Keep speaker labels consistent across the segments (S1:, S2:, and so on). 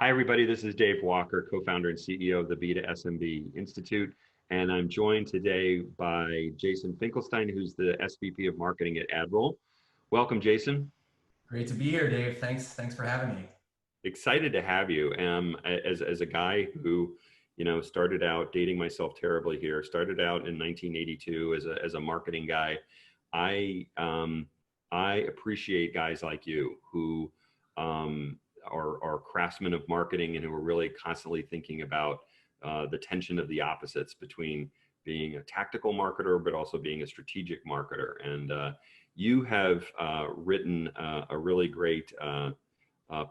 S1: Hi, everybody. This is Dave Walker, co-founder and CEO of the Beta SMB Institute. And I'm joined today by Jason Finkelstein, who's the SVP of Marketing at Admiral. Welcome, Jason.
S2: Great to be here, Dave. Thanks for having me.
S1: Excited to have you. As a guy who, started out dating myself terribly here, started out in 1982 as a marketing guy. I appreciate guys like you who are craftsmen of marketing and who are really constantly thinking about the tension of the opposites between being a tactical marketer, but also being a strategic marketer. And you have written a really great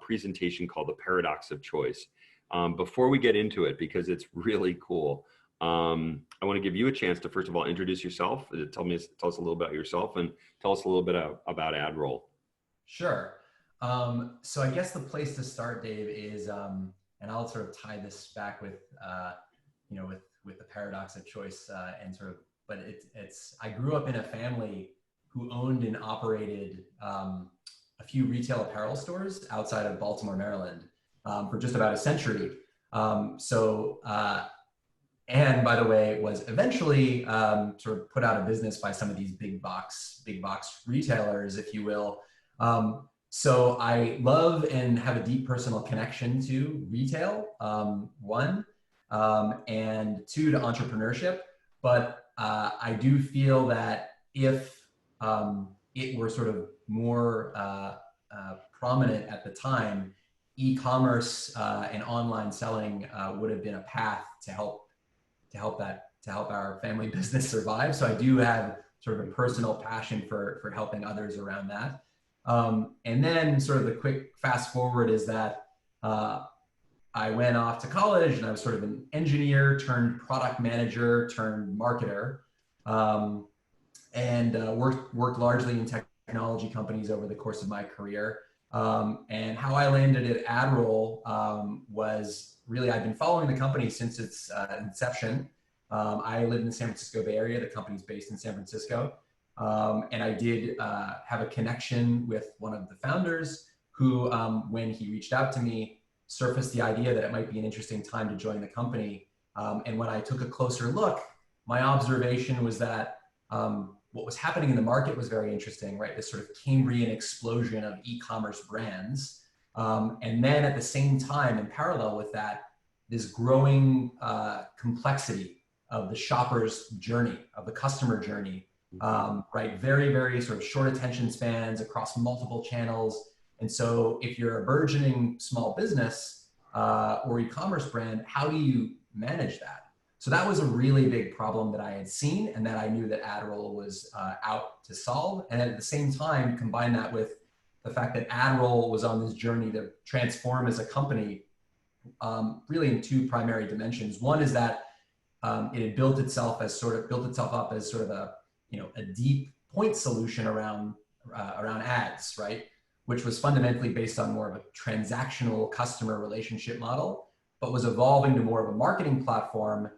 S1: presentation called The Paradox of Choice. Before we get into it, because it's really cool, I want to give you a chance to, first of all, introduce yourself, tell us a little about yourself, and tell us a little bit about Admiral.
S2: Sure. So I guess the place to start, Dave, is, and I'll sort of tie this back with, with the paradox of choice, but I grew up in a family who owned and operated a few retail apparel stores outside of Baltimore, Maryland, for just about a century. And by the way, was eventually sort of put out of business by some of these big box retailers, if you will. So I love and have a deep personal connection to retail, one, and two, to entrepreneurship. But I do feel that if it were sort of more prominent at the time, e-commerce and online selling would have been a path to help our family business survive. So I do have sort of a personal passion for helping others around that. And then sort of the quick fast forward is that I went off to college and I was sort of an engineer turned product manager turned marketer, and worked largely in technology companies over the course of my career. And how I landed at Admiral was really, I've been following the company since its inception. I live in the San Francisco Bay Area. The company's based in San Francisco. And I did have a connection with one of the founders who, when he reached out to me, surfaced the idea that it might be an interesting time to join the company. And when I took a closer look, my observation was that what was happening in the market was very interesting, right? This sort of Cambrian explosion of e-commerce brands. And then at the same time, in parallel with that, this growing complexity of the shopper's journey, of the customer journey, right? Very, very sort of short attention spans across multiple channels. And so if you're a burgeoning small business or e-commerce brand, how do you manage that? So that was a really big problem that I had seen and that I knew that Admiral was out to solve. And at the same time, combine that with the fact that Admiral was on this journey to transform as a company, really in two primary dimensions. One is that it had built itself up as sort of a deep point solution around ads, right? Which was fundamentally based on more of a transactional customer relationship model, but was evolving to more of a marketing platform,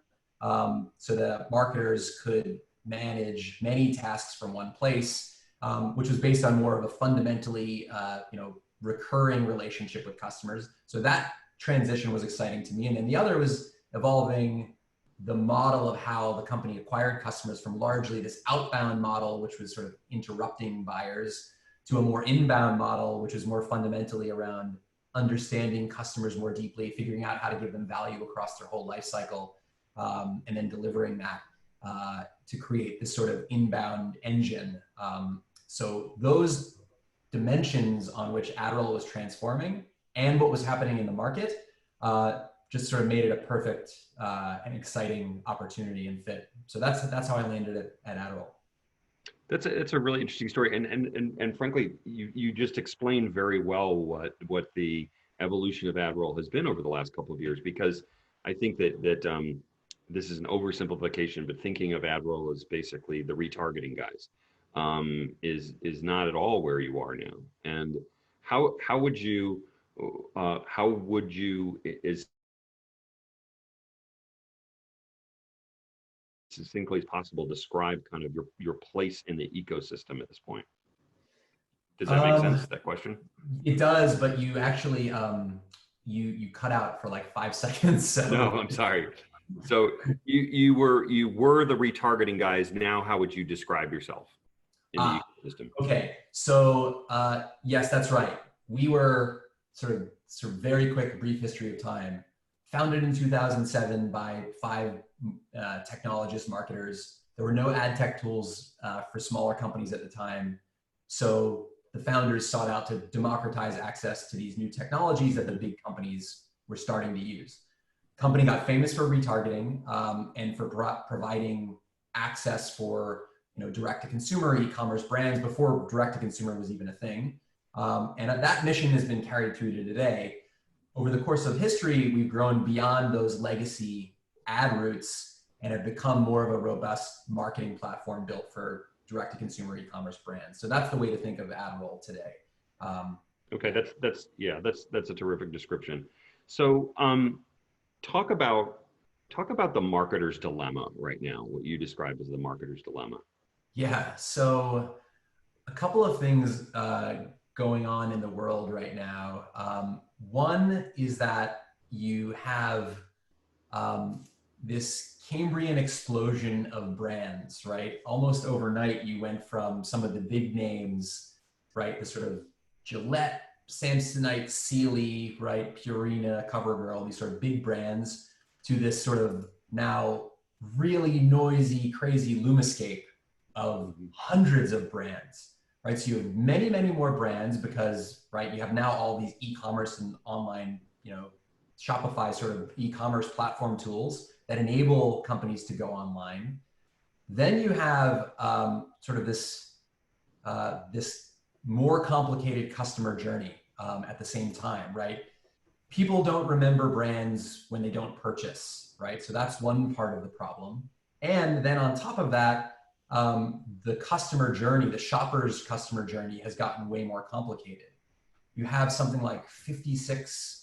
S2: so that marketers could manage many tasks from one place, which was based on more of a fundamentally, recurring relationship with customers. So that transition was exciting to me. And then the other was evolving the model of how the company acquired customers from largely this outbound model, which was sort of interrupting buyers, to a more inbound model, which is more fundamentally around understanding customers more deeply, figuring out how to give them value across their whole life cycle, and then delivering that to create this sort of inbound engine. So those dimensions on which Admiral was transforming and what was happening in the market just sort of made it a perfect and exciting opportunity and fit. So that's how I landed at Admiral.
S1: It's a really interesting story, and frankly, you just explained very well what the evolution of Admiral has been over the last couple of years. Because I think that this is an oversimplification, but thinking of Admiral as basically the retargeting guys is not at all where you are now. And how would you as succinctly as possible describe kind of your place in the ecosystem at this point? Does that make sense, that question?
S2: It does, but you actually you cut out for like 5 seconds.
S1: No,
S2: So
S1: I'm sorry. So you were the retargeting guys. Now, how would you describe yourself in the
S2: uh,
S1: ecosystem?
S2: okay. So yes, that's right. We were sort of very quick, brief history of time. Founded in 2007 by five technologist marketers. There were no ad tech tools for smaller companies at the time. So the founders sought out to democratize access to these new technologies that the big companies were starting to use. Company got famous for retargeting and for providing access for direct to consumer e-commerce brands before direct to consumer was even a thing. And that mission has been carried through to today. Over the course of history, we've grown beyond those legacy ad routes and have become more of a robust marketing platform built for direct to consumer e-commerce brands. So that's the way to think of Admiral today. Um,
S1: Okay, that's a terrific description. So, talk about talk about the marketer's dilemma right now. What you describe as the marketer's dilemma.
S2: yeah, so a couple of things going on in the world right now. One is that you have this Cambrian explosion of brands, right? Almost overnight, you went from some of the big names, right? The sort of Gillette, Samsonite, Sealy, right? Purina, CoverGirl, these sort of big brands to this sort of now really noisy, crazy Lumascape of
S1: Mhm.
S2: hundreds of brands, right? So you have many, many more brands because, right, you have now all these e-commerce and online, Shopify sort of e-commerce platform tools that enable companies to go online. Then you have sort of this more complicated customer journey at the same time, right? People don't remember brands when they don't purchase, right? So that's one part of the problem. And then on top of that, the customer journey, the shopper's customer journey has gotten way more complicated. You have something like 56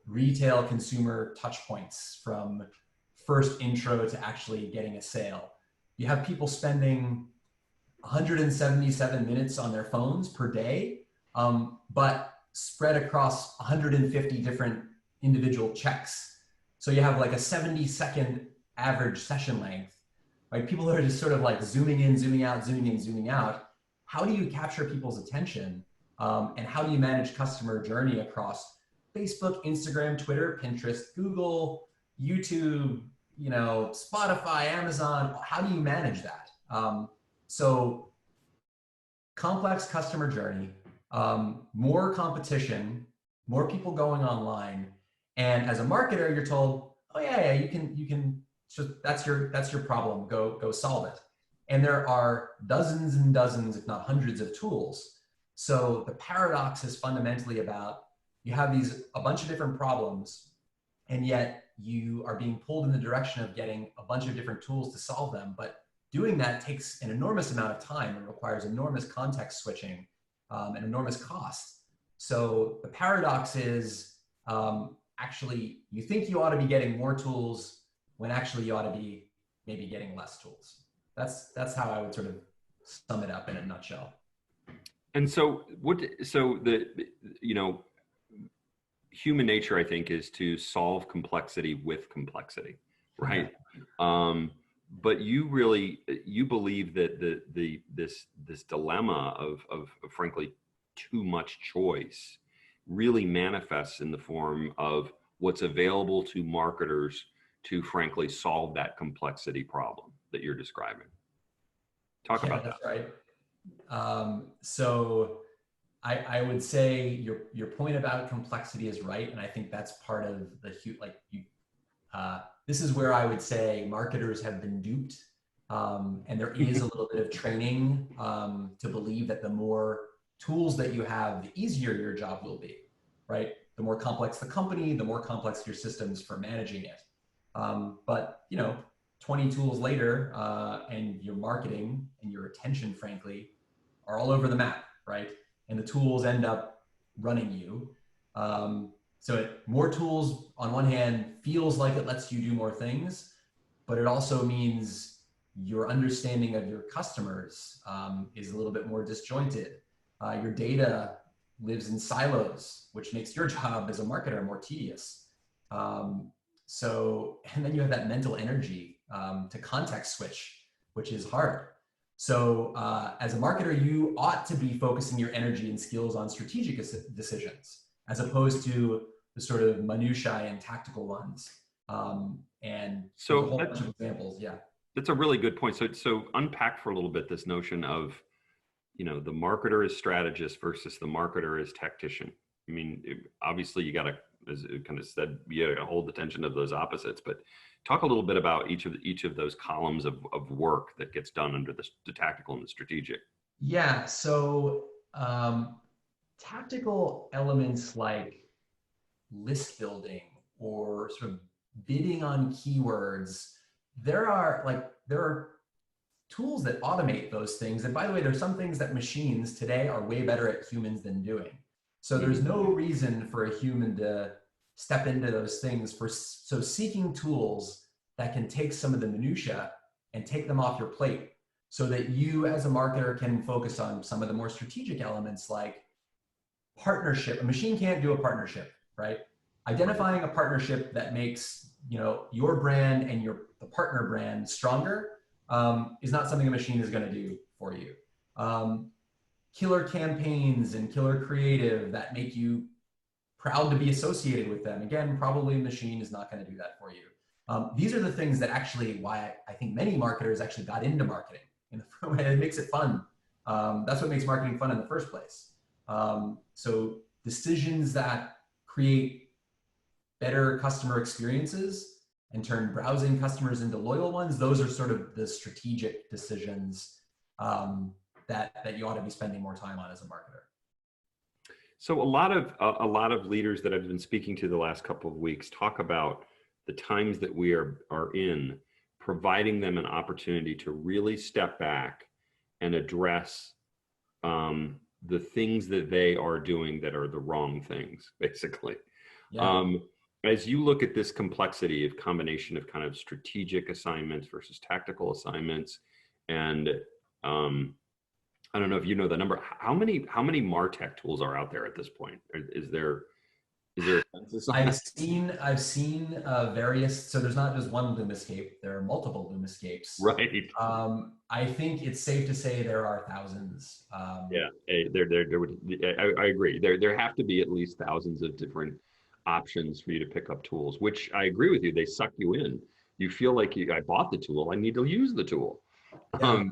S2: retail consumer touch points from first intro to actually getting a sale. You have people spending 177 minutes on their phones per day, but spread across 150 different individual checks. So you have like a 70-second average session length, right? People are just sort of like zooming in, zooming out, zooming in, zooming out. How do you capture people's attention? And how do you manage customer journey across Facebook, Instagram, Twitter, Pinterest, Google, YouTube, Spotify, Amazon? How do you manage that? So complex customer journey, more competition, more people going online, and as a marketer, you're told, oh yeah, you can. So that's your problem. Go solve it. And there are dozens and dozens, if not hundreds, of tools. So the paradox is fundamentally about you have a bunch of different problems, and yet you are being pulled in the direction of getting a bunch of different tools to solve them. But doing that takes an enormous amount of time and requires enormous context switching and enormous cost. So the paradox is actually you think you ought to be getting more tools when actually you ought to be maybe getting less tools. That's how I would sort of sum it up in a nutshell.
S1: And so the human nature, I think, is to solve complexity with complexity, right? But you believe that this dilemma of frankly too much choice really manifests in the form of what's available to marketers to frankly solve that complexity problem that you're describing. Talk
S2: Yeah,
S1: about that.
S2: that's right. So I would say your point about complexity is right, and I think that's part of this is where I would say marketers have been duped, and there is a little bit of training to believe that the more tools that you have, the easier your job will be, right? The more complex the company, the more complex your systems for managing it. But 20 tools later, and your marketing and your attention, frankly, are all over the map, right? And the tools end up running you. More tools on one hand feels like it lets you do more things, but it also means your understanding of your customers is a little bit more disjointed. Your data lives in silos, which makes your job as a marketer more tedious. And then you have that mental energy to context switch, which is hard. So as a marketer, you ought to be focusing your energy and skills on strategic decisions, as opposed to the sort of minutiae and tactical ones. And there's a
S1: So
S2: whole bunch of examples. Yeah.
S1: that's a really good point. So unpack for a little bit this notion of, the marketer is strategist versus the marketer is tactician. I mean, obviously you got to, as it kind of said, you got to hold the tension of those opposites, but talk a little bit about each of those columns of work that gets done under the tactical and the strategic.
S2: Yeah. So tactical elements like list building or sort of bidding on keywords, there are tools that automate those things. And by the way, there's some things that machines today are way better at humans than doing. So there's no reason for a human to step into those things. So seeking tools that can take some of the minutia and take them off your plate so that you as a marketer can focus on some of the more strategic elements like partnership. A machine can't do a partnership, right? Identifying a partnership that makes your brand and the partner brand stronger is not something a machine is going to do for you. Killer campaigns and killer creative that make you proud to be associated with them. Again, probably a machine is not going to do that for you. These are the things that actually why I think many marketers actually got into marketing. It makes it fun. That's what makes marketing fun in the first place. So decisions that create better customer experiences and turn browsing customers into loyal ones, those are sort of the strategic decisions that you ought to be spending more time on as a marketer.
S1: So a lot of leaders that I've been speaking to the last couple of weeks talk about the times that we are in, providing them an opportunity to really step back and address the things that they are doing that are the wrong things, basically.
S2: Yeah.
S1: As you look at this complexity of combination of kind of strategic assignments versus tactical assignments, and I don't know if you know the number, how many MarTech tools are out there at this point? Is there a census on that?
S2: I've seen various. So there's not just one Lumiscape. There are multiple Lumiscapes.
S1: Right.
S2: I think it's safe to say there are thousands.
S1: Yeah, I agree. There have to be at least thousands of different options for you to pick up tools, which I agree with you. They suck you in. You feel like I bought the tool. I need to use the tool.
S2: Yeah.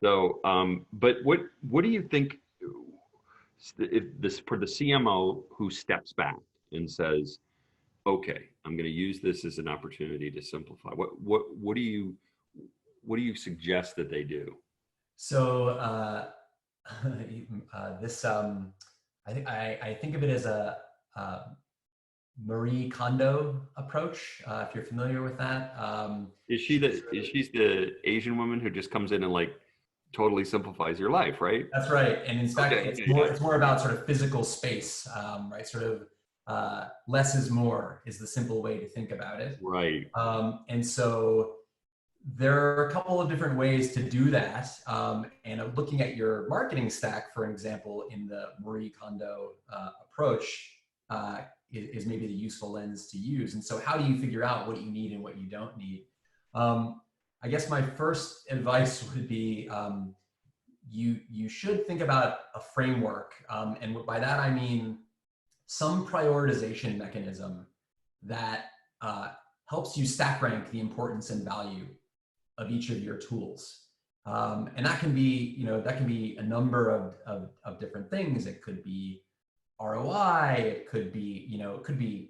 S1: But what do you think if this for the CMO who steps back and says, okay, I'm going to use this as an opportunity to simplify. What do you suggest that they do?
S2: So I think of it as a Marie Kondo approach. If you're familiar with that,
S1: Is she's the Asian woman who just comes in and like totally simplifies your life, right?
S2: That's right. And in fact,
S1: Okay,
S2: it's more about sort of physical space, right? Sort of less is more is the simple way to think about it.
S1: Right.
S2: And so there are a couple of different ways to do that. And looking at your marketing stack, for example, in the Marie Kondo approach, is maybe the useful lens to use. And so how do you figure out what you need and what you don't need? I guess my first advice would be you should think about a framework. And by that, I mean some prioritization mechanism that helps you stack rank the importance and value of each of your tools. And that can be a number of different things. It could be ROI, it could be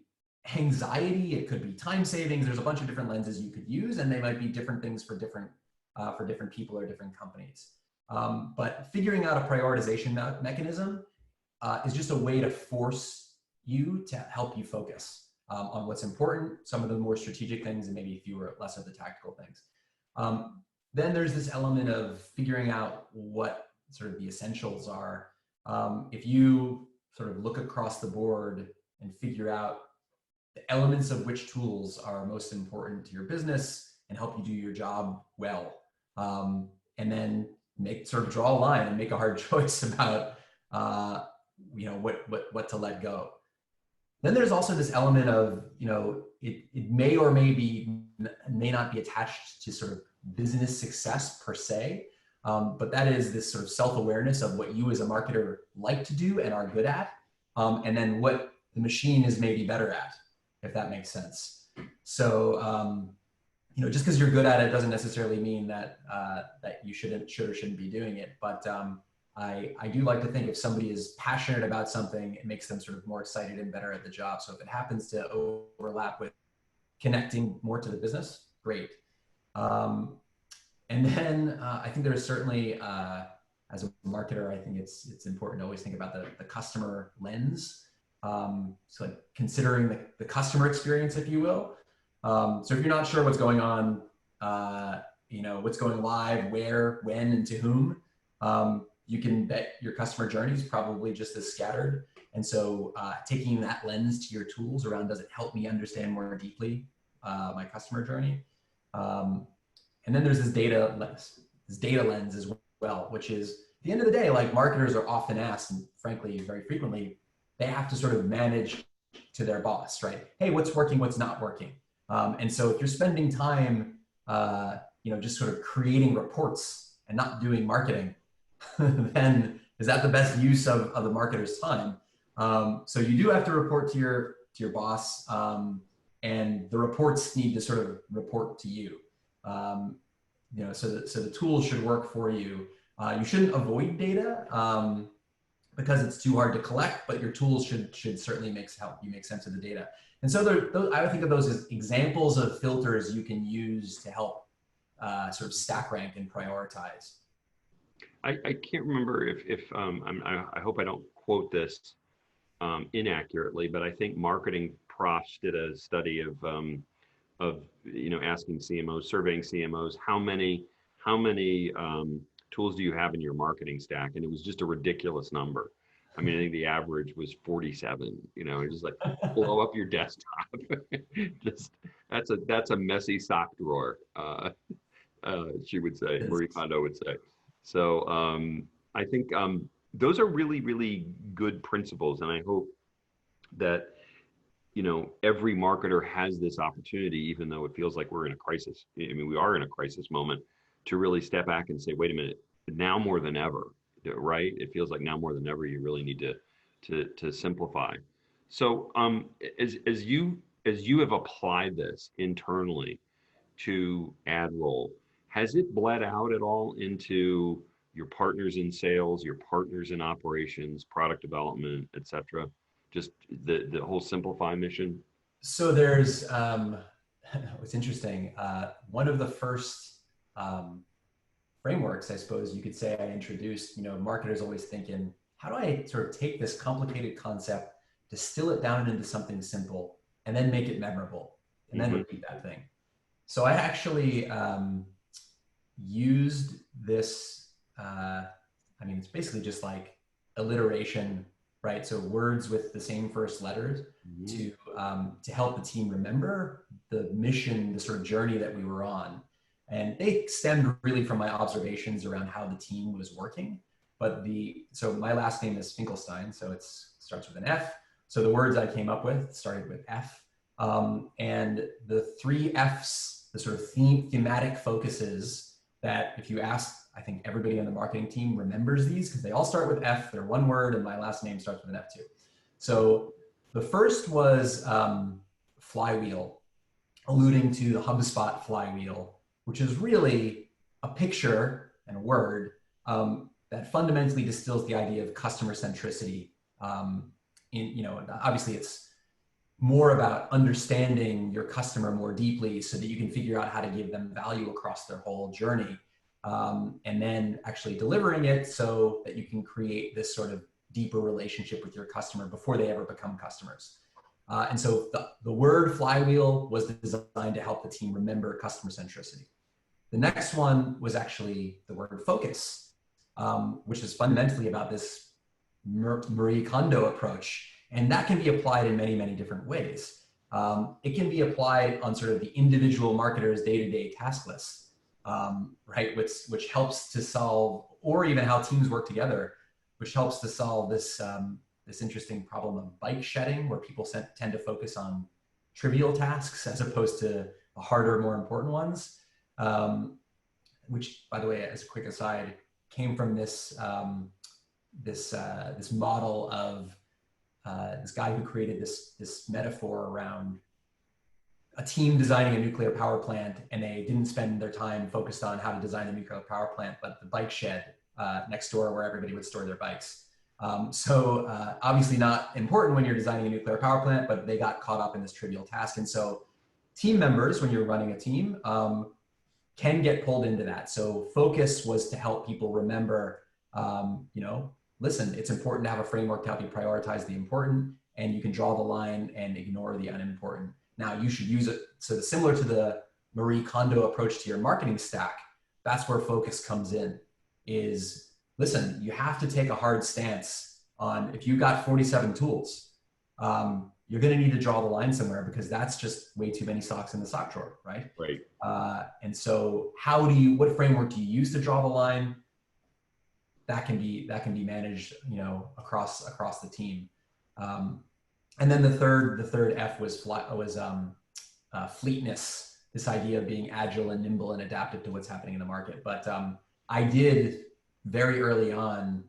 S2: anxiety, it could be time savings. There's a bunch of different lenses you could use, and they might be different things for different people or different companies. But figuring out a prioritization mechanism is just a way to force you to help you focus on what's important, some of the more strategic things, and maybe less of the tactical things. Then there's this element of figuring out what sort of the essentials are. If you sort of look across the board and figure out the elements of which tools are most important to your business and help you do your job well, and then draw a line and make a hard choice about what to let go. Then there's also this element of, it may or may not be attached to sort of business success per se, but that is this sort of self-awareness of what you as a marketer like to do and are good at, and then what the machine is maybe better at, if that makes sense. So, just because you're good at it doesn't necessarily mean that that you should or shouldn't be doing it. But I do like to think if somebody is passionate about something, it makes them sort of more excited and better at the job. So if it happens to overlap with connecting more to the business, great. And then I think there's certainly, as a marketer, I think it's important to always think about the customer lens. So like considering the customer experience, if you will. So if you're not sure what's going on, what's going live, where, when, and to whom, you can bet your customer journey is probably just as scattered. And so taking that lens to your tools around, does it help me understand more deeply my customer journey? And then there's this data lens as well, which is at the end of the day, like marketers are often asked, and frankly, very frequently, they have to sort of manage to their boss, right? Hey, what's working, what's not working? And so if you're spending time, just sort of creating reports and not doing marketing, then is that the best use of the marketer's time? So you do have to report to your boss, and the reports need to sort of report to you. So the tools should work for you. You shouldn't avoid data because it's too hard to collect, but your tools should certainly help you make sense of the data. And so I would think of those as examples of filters you can use to help sort of stack rank and prioritize.
S1: I can't remember if I hope I don't quote this inaccurately, but I think marketing profs did a study of asking CMOs, surveying CMOs, how many tools do you have in your marketing stack, and it was just a ridiculous number. I mean, I think the average was 47. Just like blow up your desktop. Just that's a messy sock drawer. She would say, Marie Kondo would say. So I think those are really, really good principles. And I hope that, every marketer has this opportunity, even though it feels like we're in a crisis. I mean, we are in a crisis moment, to really step back and say, wait a minute, now more than ever, right? It feels like now more than ever, you really need to simplify. So as you have applied this internally to Admiral, has it bled out at all into your partners in sales, your partners in operations, product development, et cetera? Just the whole simplify mission?
S2: So there's, what's interesting, one of the first frameworks, I suppose you could say, I introduced, marketers always thinking, how do I sort of take this complicated concept, distill it down into something simple, and then make it memorable, and then repeat that thing? So I actually used this, it's basically just like alliteration, right? So words with the same first letters to help the team remember the mission, the sort of journey that we were on. And they stemmed really from my observations around how the team was working. But so my last name is Finkelstein, so it starts with an F. So the words I came up with started with F. And the three Fs, the sort of thematic focuses that if you ask, I think everybody on the marketing team remembers these because they all start with F, they're one word, and my last name starts with an F too. So the first was flywheel, alluding to the HubSpot flywheel, which is really a picture and a word that fundamentally distills the idea of customer centricity. Obviously it's more about understanding your customer more deeply so that you can figure out how to give them value across their whole journey. And then actually delivering it so that you can create this sort of deeper relationship with your customer before they ever become customers. And so the word flywheel was designed to help the team remember customer centricity. The next one was actually the word focus, which is fundamentally about this Marie Kondo approach. And that can be applied in many, many different ways. It can be applied on sort of the individual marketer's day-to-day task list. Right, which helps to solve, or even how teams work together, which helps to solve this this interesting problem of bike shedding, where people tend to focus on trivial tasks as opposed to the harder, more important ones. Which, by the way, as a quick aside, came from this this model of this guy who created this metaphor around a team designing a nuclear power plant, and they didn't spend their time focused on how to design the nuclear power plant, but the bike shed next door where everybody would store their bikes. So obviously not important when you're designing a nuclear power plant, but they got caught up in this trivial task. And so team members, when you're running a team, can get pulled into that. So focus was to help people remember, listen, it's important to have a framework to help you prioritize the important, and you can draw the line and ignore the unimportant. Now you should use it. So similar to the Marie Kondo approach to your marketing stack, that's where focus comes in. Is listen, you have to take a hard stance on, if you got 47 tools, you're going to need to draw the line somewhere, because that's just way too many socks in the sock drawer, right?
S1: Right.
S2: And so what framework do you use to draw the line? That can be managed, across the team. And then the third F was fleetness, this idea of being agile and nimble and adaptive to what's happening in the market. But I did very early on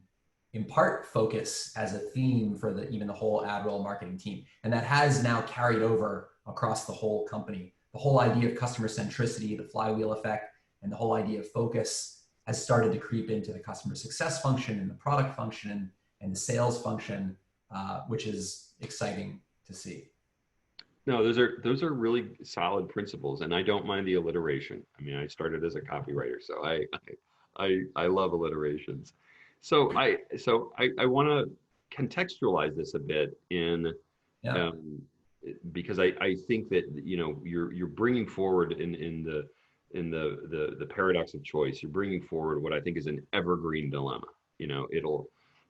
S2: impart focus as a theme for even the whole Admiral marketing team. And that has now carried over across the whole company. The whole idea of customer centricity, the flywheel effect, and the whole idea of focus has started to creep into the customer success function and the product function and the sales function, which is exciting to see.
S1: No, those are really solid principles, and I don't mind the alliteration. I mean, I started as a copywriter, so I love alliterations. So I want to contextualize this a bit
S2: Yeah.
S1: Because I think that you're bringing forward in the paradox of choice. You're bringing forward what I think is an evergreen dilemma.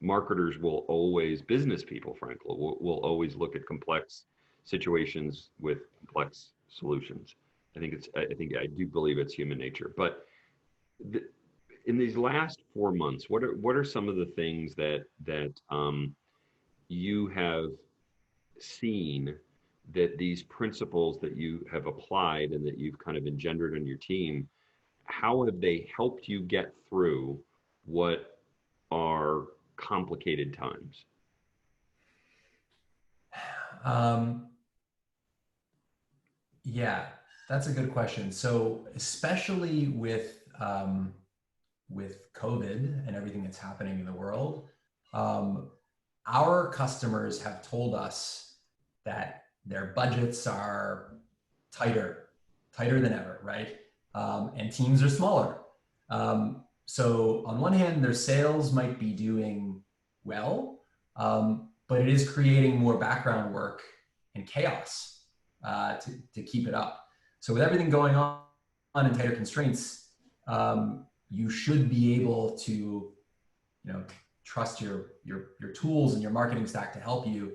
S1: Marketers will always, business people, frankly, will always look at complex situations with complex solutions. I do believe it's human nature. But in these last 4 months, what are some of the things that you have seen that these principles that you have applied and that you've kind of engendered in your team, how have they helped you get through what are complicated times?
S2: Yeah, that's a good question. So especially with COVID and everything that's happening in the world, our customers have told us that their budgets are tighter than ever, right? And teams are smaller. So on one hand, their sales might be doing well, but it is creating more background work and chaos to keep it up. So with everything going on and tighter constraints, you should be able to, trust your tools and your marketing stack to help you,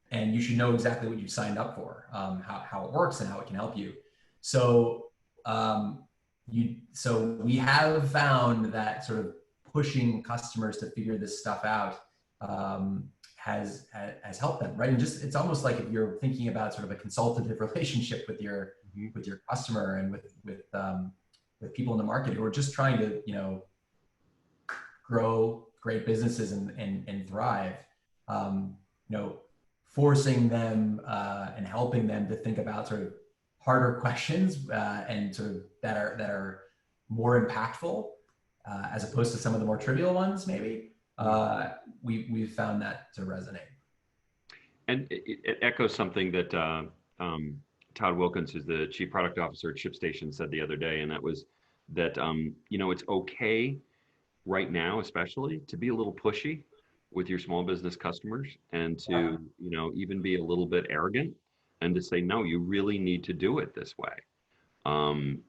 S2: and you should know exactly what you've signed up for, how it works and how it can help you. So we have found that sort of pushing customers to figure this stuff out has helped them, right? And it's almost like if you're thinking about sort of a consultative relationship with your customer and with people in the market who are just trying to grow great businesses and thrive. Forcing them and helping them to think about sort of harder questions and sort of that are more impactful as opposed to some of the more trivial ones, maybe. We've found that to resonate.
S1: And it echoes something that Todd Wilkins, who's the Chief Product Officer at ShipStation, said the other day, and that was that it's okay right now, especially, to be a little pushy with your small business customers, and to even be a little bit arrogant, and to say, no, you really need to do it this way. And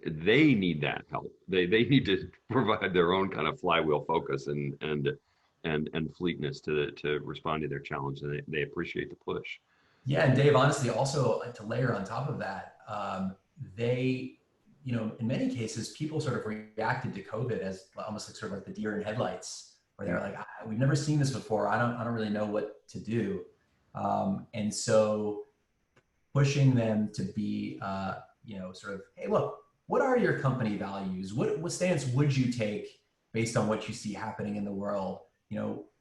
S1: they need that help. They need to provide their own kind of flywheel focus and fleetness to respond to their challenge, and they appreciate the push.
S2: Yeah, and Dave, honestly, also to layer on top of that, they, in many cases, people sort of reacted to COVID as almost like sort of like the deer in headlights where they're like, we've never seen this before. I don't really know what to do. And so pushing them to be, sort of, hey, look, what are your company values? What stance would you take based on what you see happening in the world?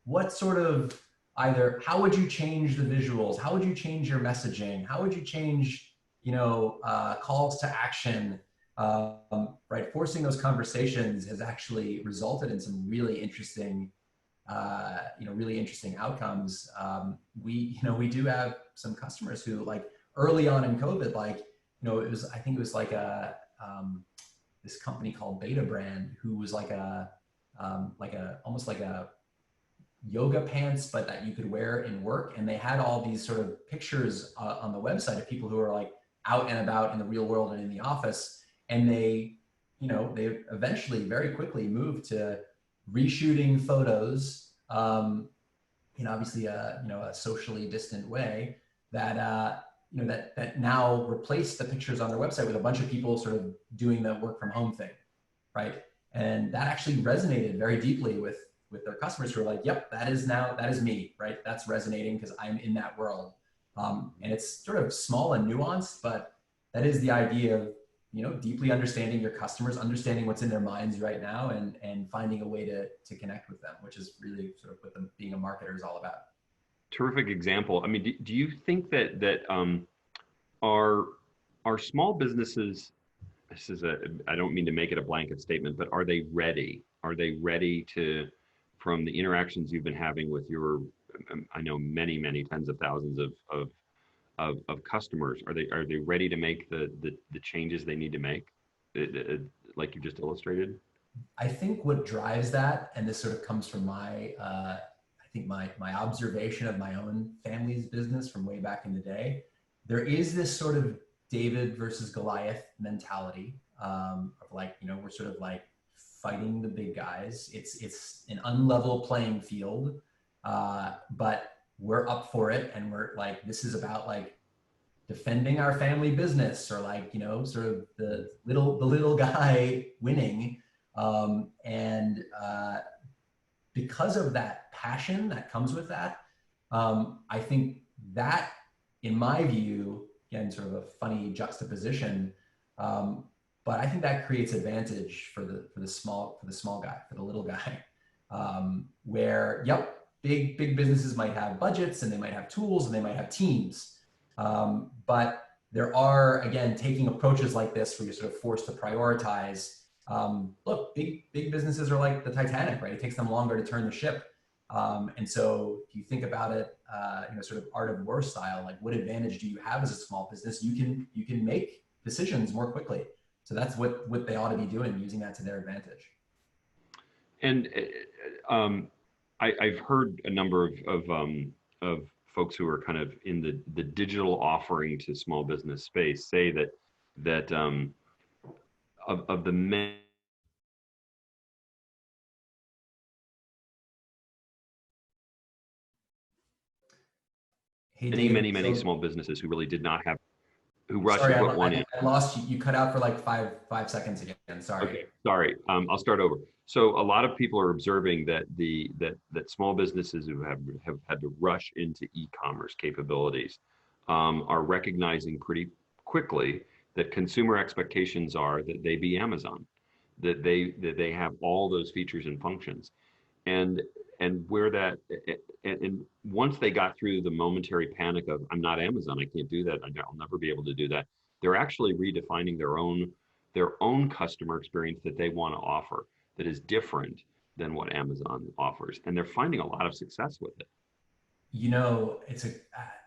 S2: What sort of how would you change the visuals? How would you change your messaging? How would you change, calls to action? Right, forcing those conversations has actually resulted in some really interesting outcomes. We do have some customers who, like, early on in COVID, I think it was like this company called Beta Brand, who was almost like a yoga pants, but that you could wear in work. And they had all these sort of pictures on the website of people who are like out and about in the real world and in the office. And they eventually very quickly moved to reshooting photos, obviously a socially distant way that now replaced the pictures on their website with a bunch of people sort of doing the work from home thing, right? And that actually resonated very deeply with their customers, who are like, yep, that is me, right? That's resonating because I'm in that world. And it's sort of small and nuanced, but that is the idea of, deeply understanding your customers, understanding what's in their minds right now, and finding a way to connect with them, which is really sort of what being a marketer is all about.
S1: Terrific example. I mean, do you think that are small businesses, I don't mean to make it a blanket statement, but are they ready? Are they ready to, from the interactions you've been having with your, I know many tens of thousands of customers, are they ready to make the changes they need to make, like you just illustrated?
S2: I think what drives that, and this sort of comes from my observation of my own family's business from way back in the day, there is this sort of David versus Goliath mentality, of like, we're sort of like fighting the big guys. It's an unlevel playing field, but we're up for it, and we're like, this is about like defending our family business, or like, sort of the little guy winning. Because of that passion that comes with that, I think that, in my view, again, sort of a funny juxtaposition, but I think that creates advantage for the small guy, for the little guy, where, yep, big businesses might have budgets, and they might have tools, and they might have teams, but there are, again, taking approaches like this where you're sort of forced to prioritize. Look, big businesses are like the Titanic, right? It takes them longer to turn the ship. And so if you think about it, sort of art of war style, like, what advantage do you have as a small business? You can make decisions more quickly. So that's what they ought to be doing, using that to their advantage.
S1: And I've heard a number of folks who are kind of in the digital offering to small business space say that of the
S2: Hey, David,
S1: many small businesses who really did not have, who rushed
S2: sorry,
S1: to put one in.
S2: I lost you. You cut out for like five seconds again. Sorry.
S1: Okay, sorry. I'll start over. So a lot of people are observing that that small businesses who have had to rush into e-commerce capabilities are recognizing pretty quickly that consumer expectations are that they be Amazon, that they have all those features and functions, and where that, and once they got through the momentary panic of, I'm not Amazon, I can't do that, I'll never be able to do that, they're actually redefining their own customer experience that they want to offer, that is different than what Amazon offers, and they're finding a lot of success with it.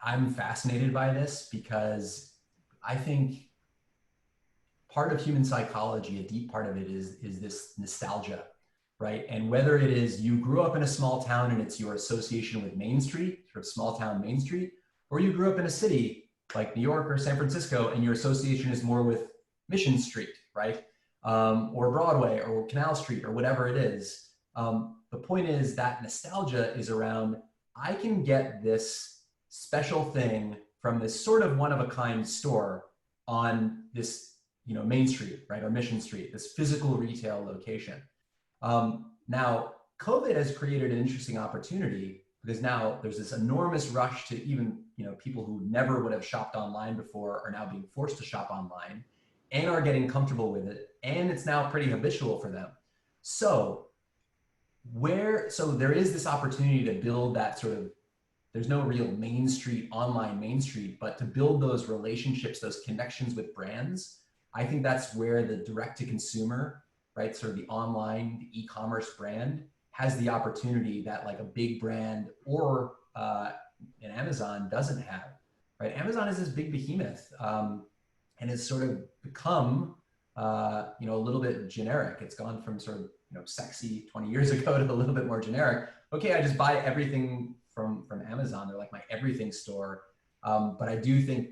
S2: I'm fascinated by this, because I think part of human psychology, a deep part of it, is this nostalgia, right? And whether it is you grew up in a small town and it's your association with Main Street, sort of small town Main Street, or you grew up in a city like New York or San Francisco and your association is more with Mission Street, right? Or Broadway or Canal Street or whatever it is. The point is that nostalgia is around, I can get this special thing from this sort of one of a kind store on this, Main Street, right? Or Mission Street, this physical retail location. Now, COVID has created an interesting opportunity because now there's this enormous rush to even, people who never would have shopped online before are now being forced to shop online and are getting comfortable with it. And it's now pretty habitual for them. So so there is this opportunity to build that sort of, there's no real main street, online main street, but to build those relationships, those connections with brands. I think that's where the direct to consumer, right? Sort of the online, the e-commerce brand has the opportunity that like a big brand or an Amazon doesn't have, right? Amazon is this big behemoth and has sort of become, a little bit generic. It's gone from sort of, sexy 20 years ago to a little bit more generic. Okay, I just buy everything from Amazon. They're like my everything store. But I do think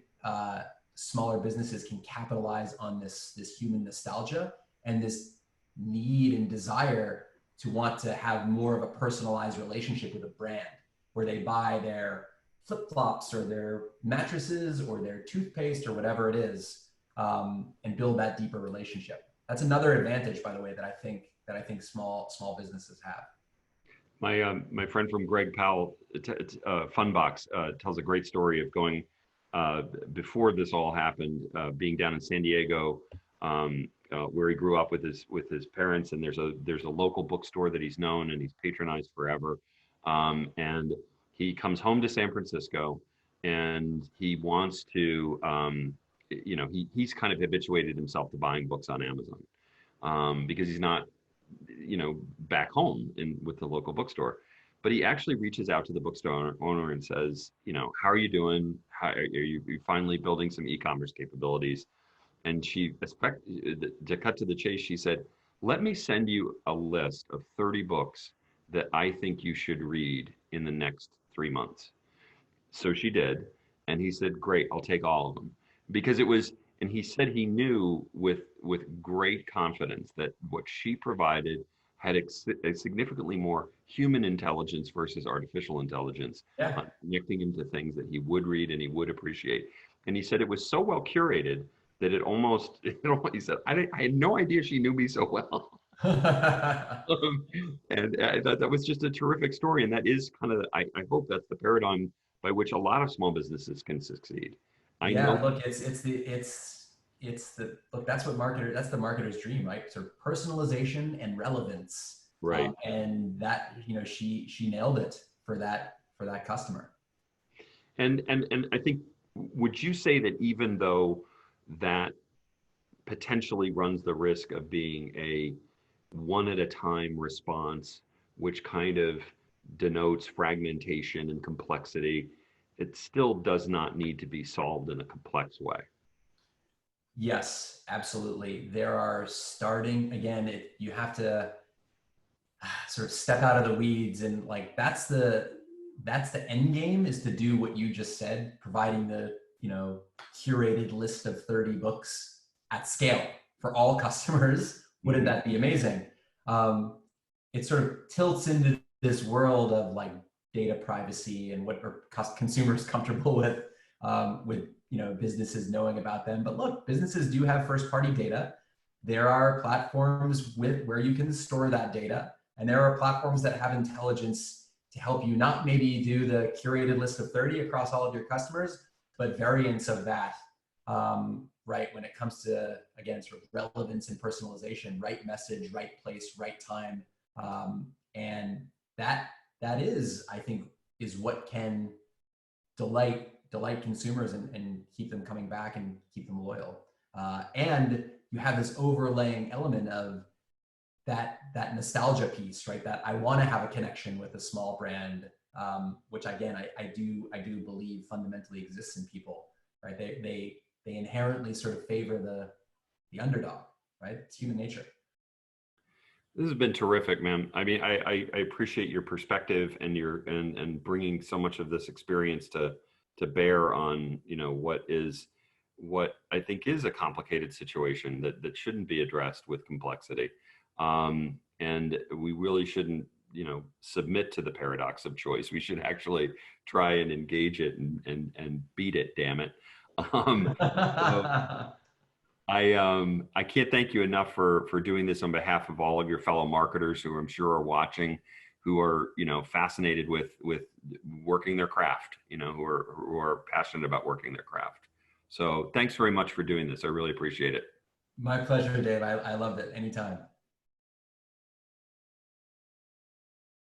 S2: smaller businesses can capitalize on this human nostalgia and this need and desire to want to have more of a personalized relationship with a brand where they buy their flip-flops or their mattresses or their toothpaste or whatever it is, and build that deeper relationship. That's another advantage, by the way, that I think small businesses have.
S1: My friend from Greg Powell, Funbox, tells a great story of going before this all happened, being down in San Diego, where he grew up with his parents, and there's a local bookstore that he's known and he's patronized forever, and he comes home to San Francisco, and he wants to, he's kind of habituated himself to buying books on Amazon, because he's not back home with the local bookstore. But he actually reaches out to the bookstore owner and says, how are you doing? How are you finally building some e-commerce capabilities? And she, to cut to the chase, she said, let me send you a list of 30 books that I think you should read in the next 3 months. So she did. And he said, great, I'll take all of them. Because it was, and he said he knew with great confidence that what she provided had a significantly more human intelligence versus artificial intelligence,
S2: Yeah.
S1: Connecting him to things that he would read and he would appreciate. And he said it was so well curated that he said, I had no idea she knew me so well. And I thought that was just a terrific story. And that is kind of, I hope that's the paradigm by which a lot of small businesses can succeed. I
S2: Yeah,
S1: know.
S2: look, look, that's that's the marketer's dream, right? So personalization and relevance.
S1: Right.
S2: And that, she nailed it for that customer.
S1: And I think, would you say that even though that potentially runs the risk of being a one at a time response, which kind of denotes fragmentation and complexity, it still does not need to be solved in a complex way?
S2: Yes, absolutely. There are again, you have to sort of step out of the weeds, and like that's the end game, is to do what you just said, providing the curated list of 30 books at scale for all customers. Wouldn't that be amazing? It sort of tilts into this world of like data privacy and what are consumers comfortable with businesses knowing about them. But look, businesses do have first party data. There are platforms where you can store that data, and there are platforms that have intelligence to help you not maybe do the curated list of 30 across all of your customers, but variants of that, right? When it comes to, again, sort of relevance and personalization, right message, right place, right time. And that is, I think, is what can delight consumers and keep them coming back and keep them loyal. And you have this overlaying element of that nostalgia piece, right? That I want to have a connection with a small brand, which again, I do believe fundamentally exists in people, right? They inherently sort of favor the underdog, right? It's human nature.
S1: This has been terrific, man. I mean, I appreciate your perspective and and bringing so much of this experience to bear on what I think is a complicated situation that shouldn't be addressed with complexity, and we really shouldn't submit to the paradox of choice. We should actually try and engage it and beat it. Damn it. So, I can't thank you enough for doing this on behalf of all of your fellow marketers who I'm sure are watching. who are, you know, fascinated with working their craft, you know, who are passionate about working their craft. So thanks very much for doing this. I really appreciate it.
S2: My pleasure, Dave. I loved it. Anytime.